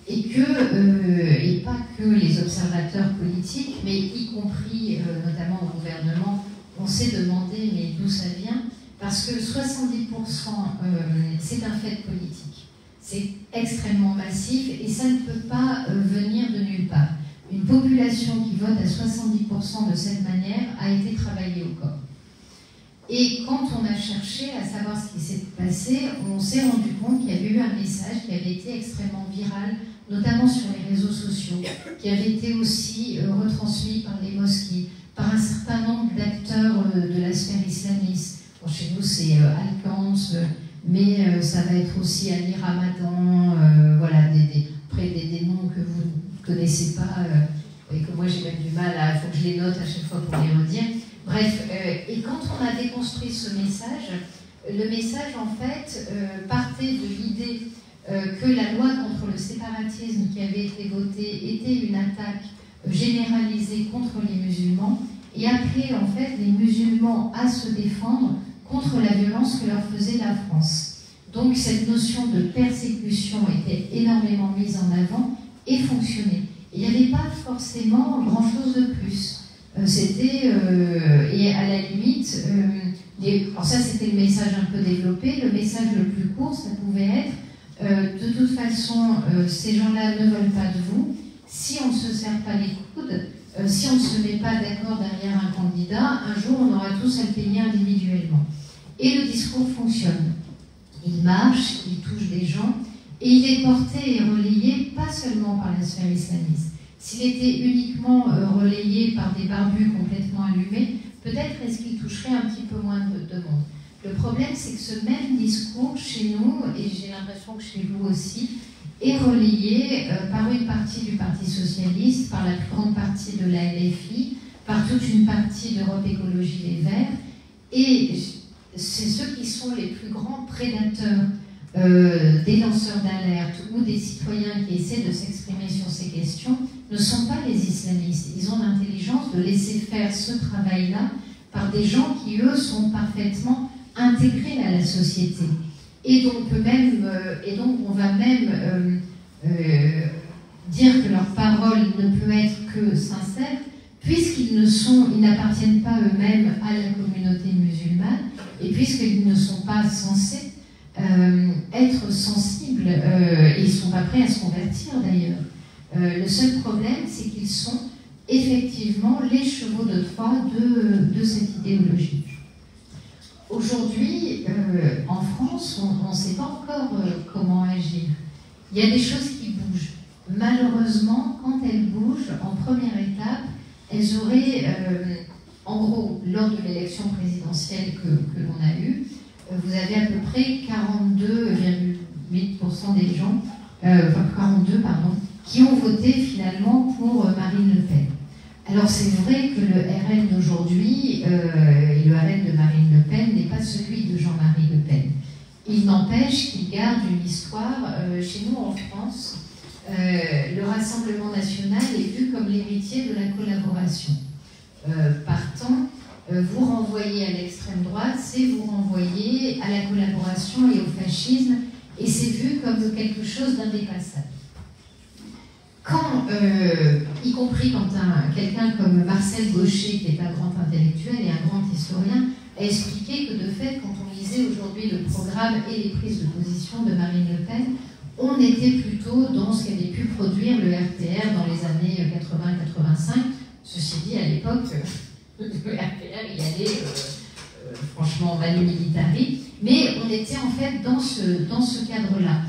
et pas que les observateurs politiques, mais y compris notamment au gouvernement, on s'est demandé mais d'où ça vient, parce que 70% c'est un fait politique. C'est extrêmement massif et ça ne peut pas venir de nulle part. Une population qui vote à 70% de cette manière a été travaillée au corps. Et quand on a cherché à savoir ce qui s'est passé, on s'est rendu compte qu'il y avait eu un message qui avait été extrêmement viral notamment sur les réseaux sociaux, qui avaient été aussi retransmis par les mosquées, par un certain nombre d'acteurs de la sphère islamiste. Bon, chez nous, c'est Alcance, mais ça va être aussi Ali Ramadan, voilà, après des noms que vous ne connaissez pas et que moi j'ai même du mal à... Il faut que je les note à chaque fois pour les redire. Bref, et quand on a déconstruit ce message, le message en fait partait de l'idée que la loi contre le séparatisme qui avait été votée était une attaque généralisée contre les musulmans et appelait en fait les musulmans à se défendre contre la violence que leur faisait la France. Donc cette notion de persécution était énormément mise en avant et fonctionnait. Il n'y avait pas forcément grand-chose de plus. C'était, et à la limite, alors ça c'était le message un peu développé, le message le plus court, ça pouvait être, de toute façon, ces gens-là ne veulent pas de vous, si on ne se serre pas les coudes, si on ne se met pas d'accord derrière un candidat, un jour on aura tous à le payer individuellement. Et le discours fonctionne. Il marche, il touche des gens, et il est porté et relayé pas seulement par la sphère islamiste. S'il était uniquement relayé par des barbus complètement allumés, peut-être est-ce qu'il toucherait un petit peu moins de monde. Le problème, c'est que ce même discours chez nous, et j'ai l'impression que chez vous aussi, est relayé par une partie du Parti Socialiste, par la plus grande partie de la LFI, par toute une partie d'Europe Écologie Les Verts, et c'est ceux qui sont les plus grands prédateurs des lanceurs d'alerte ou des citoyens qui essaient de s'exprimer sur ces questions ne sont pas les islamistes. Ils ont l'intelligence de laisser faire ce travail-là par des gens qui, eux, sont parfaitement intégrés à la société. Et donc, on va même dire que leur parole ne peut être que sincère, puisqu'ils n'appartiennent pas eux-mêmes à la communauté musulmane, et puisqu'ils ne sont pas censés être sensibles, et ils ne sont pas prêts à se convertir d'ailleurs. Le seul problème, c'est qu'ils sont effectivement les chevaux de Troie de cette idéologie. Aujourd'hui, en France, on ne sait pas encore comment agir. Il y a des choses qui bougent. Malheureusement, quand elles bougent, en première étape, elles auraient, en gros, lors de l'élection présidentielle que l'on a eue, vous avez à peu près 42,8% des gens, 42, pardon, qui ont voté finalement pour Marine Le Pen. Alors c'est vrai que le RN d'aujourd'hui et le RN de Marine Le Pen n'est pas celui de Jean-Marie Le Pen. Il n'empêche qu'il garde une histoire. Chez nous en France, le Rassemblement national est vu comme l'héritier de la collaboration. Partant, vous renvoyer à l'extrême droite, c'est vous renvoyer à la collaboration et au fascisme, et c'est vu comme quelque chose d'indépassable. Quand, y compris quand quelqu'un comme Marcel Gauchet, qui est un grand intellectuel et un grand historien, a expliqué que de fait, quand on lisait aujourd'hui le programme et les prises de position de Marine Le Pen, on était plutôt dans ce qu'avait pu produire le RPR dans les années 80-85. Ceci dit, à l'époque, le RPR y allait franchement manu militari, mais on était en fait dans ce cadre-là.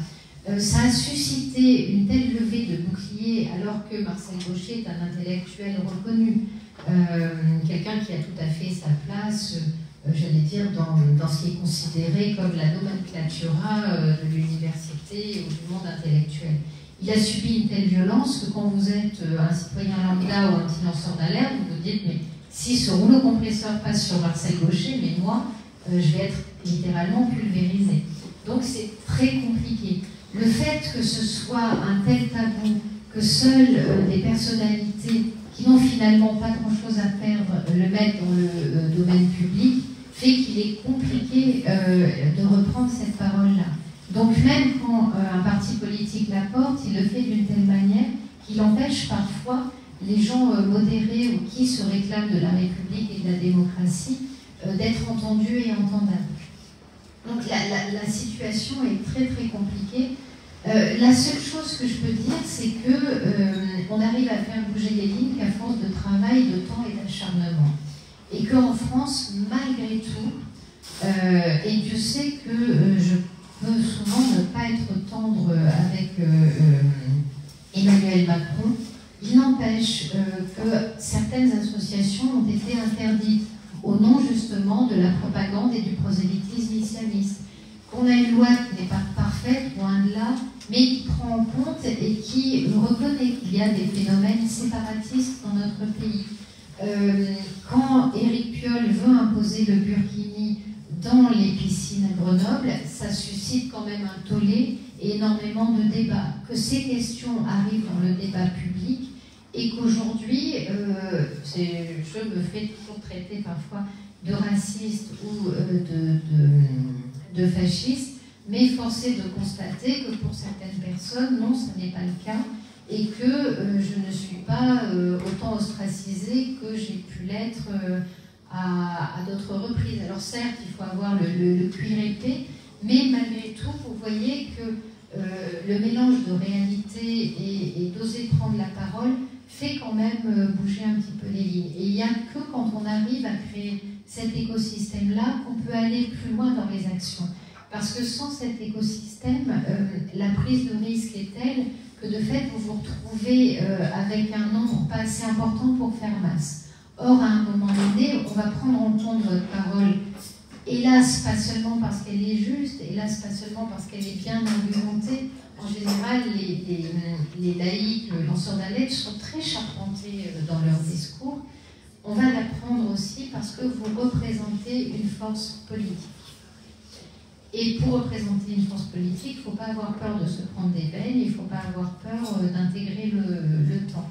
Ça a suscité une telle levée de boucliers alors que Marcel Gauchet est un intellectuel reconnu, quelqu'un qui a tout à fait sa place, j'allais dire, dans ce qui est considéré comme la nomenclatura de l'université ou du monde intellectuel. Il a subi une telle violence que quand vous êtes un citoyen lambda ou un petit lanceur d'alerte, vous vous dites, mais si ce rouleau compresseur passe sur Marcel Gauchet, mais moi, je vais être littéralement pulvérisé. Donc c'est très compliqué. Le fait que ce soit un tel tabou, que seules des personnalités qui n'ont finalement pas grand-chose à perdre le mettent dans le domaine public, fait qu'il est compliqué de reprendre cette parole-là. Donc même quand un parti politique la porte, il le fait d'une telle manière qu'il empêche parfois les gens modérés ou qui se réclament de la République et de la démocratie d'être entendus et entendables. Donc la situation est très très compliquée. La seule chose que je peux dire, c'est qu'on arrive à faire bouger les lignes qu'à force de travail, de temps et d'acharnement. Et qu'en France, malgré tout, et Dieu sait que je peux souvent ne pas être tendre avec Emmanuel Macron. Il n'empêche que certaines associations ont été interdites au nom justement de la propagande et du prosélytisme islamiste. Qu'on a une loi qui n'est pas parfaite, loin de là, mais qui prend en compte et qui reconnaît qu'il y a des phénomènes séparatistes dans notre pays. Quand Éric Piolle veut imposer le burkini dans les piscines à Grenoble, ça suscite quand même un tollé et énormément de débats. Que ces questions arrivent dans le débat public et qu'aujourd'hui, je me fais toujours traiter parfois de raciste ou de fasciste, mais force est de constater que pour certaines personnes, non, ce n'est pas le cas, et que je ne suis pas autant ostracisée que j'ai pu l'être à d'autres reprises. Alors certes, il faut avoir le cuir épais, mais malgré tout, vous voyez que le mélange de réalité et d'oser prendre la parole fait quand même bouger un petit peu les lignes. Et il n'y a que quand on arrive à créer cet écosystème-là qu'on peut aller plus loin dans les actions. Parce que sans cet écosystème, la prise de risque est telle que de fait vous vous retrouvez avec un nombre pas assez important pour faire masse. Or, à un moment donné, on va prendre en compte votre parole, hélas, pas seulement parce qu'elle est juste, hélas, pas seulement parce qu'elle est bien argumentée. En général, les laïcs, les lanceurs d'alerte sont très charpentés dans leur discours. On va la prendre aussi parce que vous représentez une force politique. Et pour représenter une force politique, il ne faut pas avoir peur de se prendre des belles, il ne faut pas avoir peur d'intégrer le temps.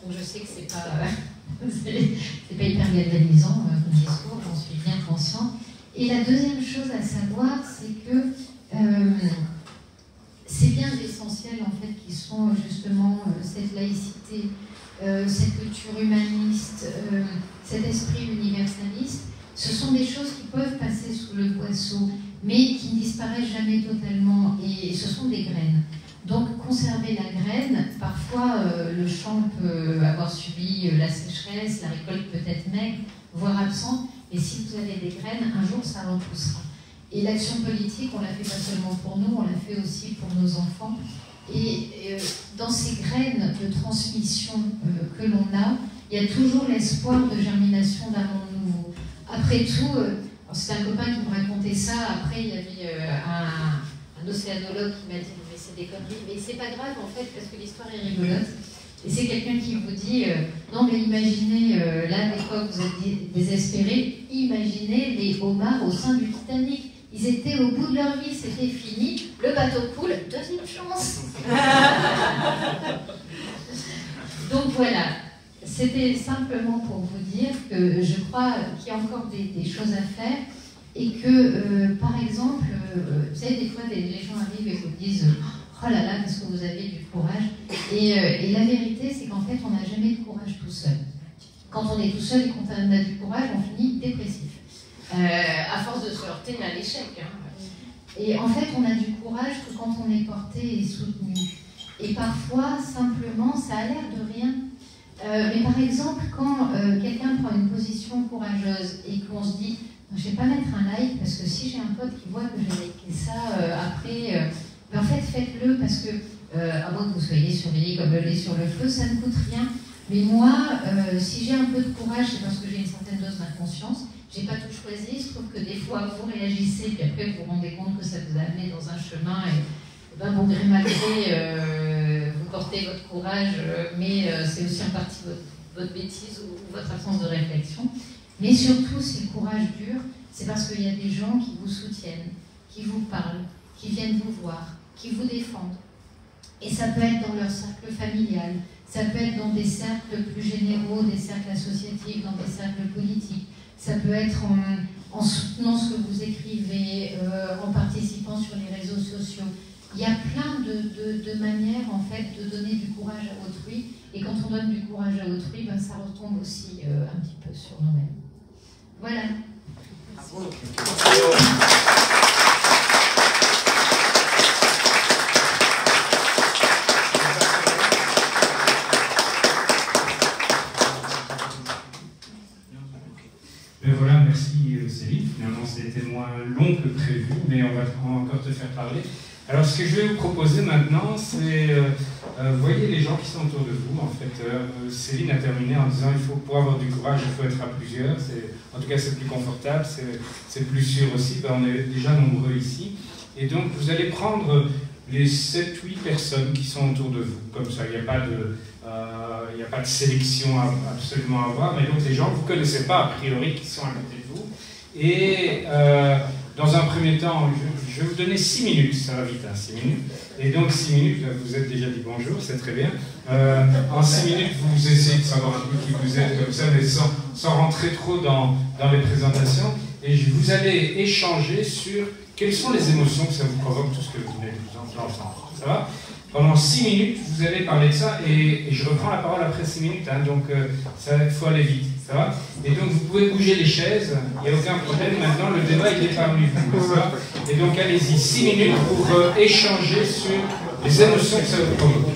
Donc je sais que c'est pas hyper galvanisant comme discours, j'en suis bien consciente. Et la deuxième chose à savoir, c'est que c'est bien l'essentiel en fait qui sont justement cette laïcité, cette culture humaniste, cet esprit universaliste. Ce sont des choses qui peuvent passer sous le boisseau, mais qui ne disparaissent jamais totalement, et ce sont des graines. Donc conserver la graine, parfois le champ peut avoir subi la sécheresse, la récolte peut être maigre, voire absente, mais si vous avez des graines, un jour ça repoussera. Et l'action politique, on la fait pas seulement pour nous, on la fait aussi pour nos enfants. Et dans ces graines de transmission que l'on a, il y a toujours l'espoir de germination d'un monde nouveau. Après tout, c'est un copain qui me racontait ça, après il y avait un océanologue qui m'a dit mais c'est des conneries, mais c'est pas grave en fait parce que l'histoire est rigolote. Et c'est quelqu'un qui vous dit non mais imaginez, là des fois vous êtes désespérés, imaginez les homards au sein du Titanic. Ils étaient au bout de leur vie, c'était fini, le bateau coule, deuxième chance. Donc voilà, c'était simplement pour vous dire que je crois qu'il y a encore des choses à faire et que, par exemple, vous savez, des fois, les gens arrivent et vous disent « Oh là là, qu'est-ce que vous avez du courage ?» Et la vérité, c'est qu'en fait, on n'a jamais de courage tout seul. Quand on est tout seul et qu'on a du courage, on finit dépressif. À force de se heurter à l'échec. Et en fait, on a du courage que quand on est porté et soutenu. Et parfois, simplement, ça a l'air de rien. Mais par exemple, quand quelqu'un prend une position courageuse et qu'on se dit « je ne vais pas mettre un like parce que si j'ai un pote qui voit que j'ai liké ça après... mais en fait, faites-le parce que, à moins que vous soyez surveillé comme le lait sur le feu, ça ne coûte rien. Mais moi, si j'ai un peu de courage, c'est parce que j'ai une certaine dose d'inconscience. J'ai pas tout choisi, je trouve que des fois vous réagissez, puis après vous vous rendez compte que ça vous a amené dans un chemin et ben, bon gré mal gré, vous portez votre courage, mais c'est aussi en partie votre bêtise ou votre absence de réflexion. Mais surtout, si le courage dure, c'est parce qu'il y a des gens qui vous soutiennent, qui vous parlent, qui viennent vous voir, qui vous défendent. Et ça peut être dans leur cercle familial, ça peut être dans des cercles plus généraux, des cercles associatifs, dans des cercles politiques. Ça peut être en soutenant ce que vous écrivez, en participant sur les réseaux sociaux. Il y a plein de manières en fait de donner du courage à autrui. Et quand on donne du courage à autrui, ben, ça retombe aussi un petit peu sur nous-mêmes. Voilà. Bravo. Voilà, merci Céline. Finalement, c'était moins long que prévu, mais on va encore te faire parler. Alors ce que je vais vous proposer maintenant, c'est, voyez les gens qui sont autour de vous, en fait. Céline a terminé en disant, pour avoir du courage, il faut être à plusieurs. En tout cas, c'est plus confortable, c'est plus sûr aussi. Ben, on est déjà nombreux ici. Et donc, vous allez prendre les 7-8 personnes qui sont autour de vous. Comme ça, il n'y a pas de sélection absolument à avoir. Mais donc, les gens que vous ne connaissez pas, a priori, qui sont à côté de vous. Et dans un premier temps, je vais vous donner 6 minutes. Ça va vite, hein, 6 minutes. Et donc, 6 minutes, vous êtes déjà dit bonjour, c'est très bien. En 6 minutes, vous essayez de savoir un peu qui vous êtes comme ça, mais sans rentrer trop dans les présentations. Et vous allez échanger sur quelles sont les émotions que ça vous provoque, tout ce que vous venez de vous entendre. Ça va? Pendant 6 minutes, vous allez parler de ça, et je reprends la parole après 6 minutes, hein, donc il faut aller vite. Ça va? Et donc, vous pouvez bouger les chaises, il n'y a aucun problème. Maintenant, le débat, il est parmi vous. Ça va? Et donc, allez-y, 6 minutes pour échanger sur les émotions que ça vous provoque.